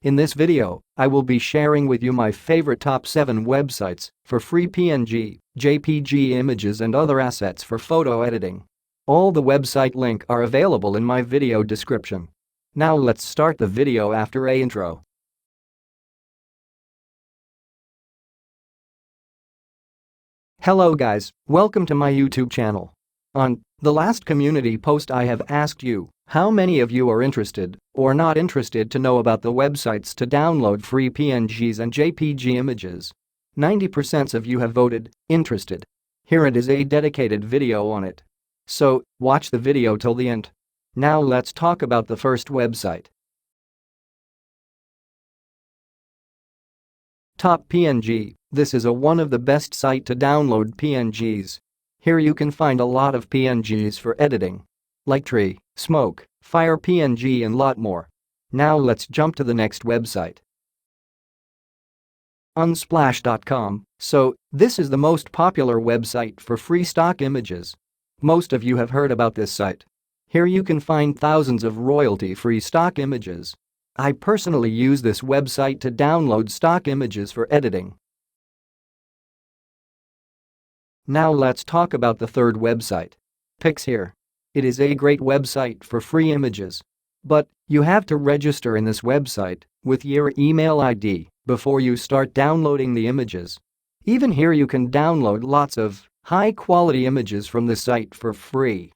In this video, I will be sharing with you my favorite top 7 websites for free PNG, JPG images and other assets for photo editing. All the website link are available in my video description. Now let's start the video after a intro. Hello guys, welcome to my YouTube channel. On the last community post I have asked you how many of you are interested or not interested to know about the websites to download free PNGs and JPG images. 90% of you have voted interested. Here it is a dedicated video on it. So, watch the video till the end. Now let's talk about the first website. Top PNG. This is one of the best site to download PNGs. Here you can find a lot of PNGs for editing. Like tree, smoke, fire PNG and lot more. Now let's jump to the next website. Unsplash.com. So, this is the most popular website for free stock images. Most of you have heard about this site. Here you can find thousands of royalty-free stock images. I personally use this website to download stock images for editing. Now let's talk about the third website. Pixhere. It is a great website for free images. But you have to register in this website with your email ID before you start downloading the images. Even here you can download lots of high-quality images from the site for free.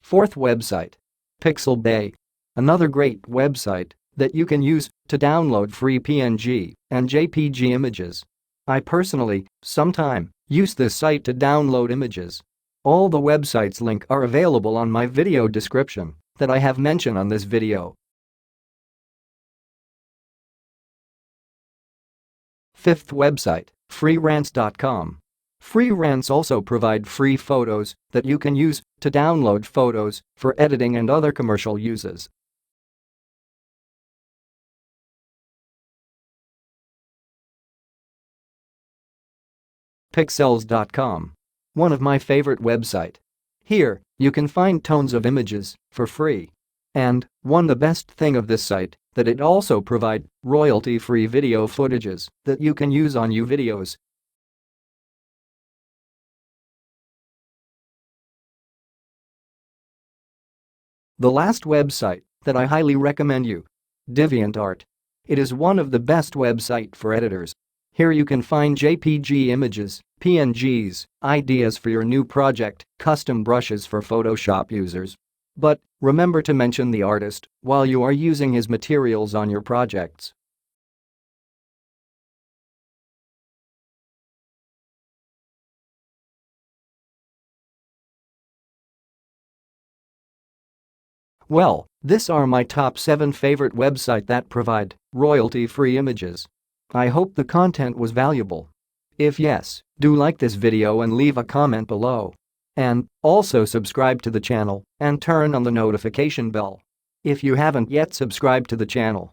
Fourth website. Pixabay. Another great website that you can use to download free PNG and JPG images. I personally, sometimes, use this site to download images. All the websites link are available on my video description that I have mentioned on this video. Fifth website, Freerance.com. Freerance also provide free photos that you can use to download photos for editing and other commercial uses. Pexels.com. One of my favorite website. Here, you can find tons of images for free. And the best thing of this site that it also provide royalty-free video footages that you can use on your videos. The last website that I highly recommend you, DeviantArt. It is one of the best website for editors. Here you can find JPG images, PNGs, ideas for your new project, custom brushes for Photoshop users. But remember to mention the artist while you are using his materials on your projects. Well, these are my top 7 favorite websites that provide royalty-free images. I hope the content was valuable. If yes, do like this video and leave a comment below. And also subscribe to the channel and turn on the notification bell. If you haven't yet subscribed to the channel,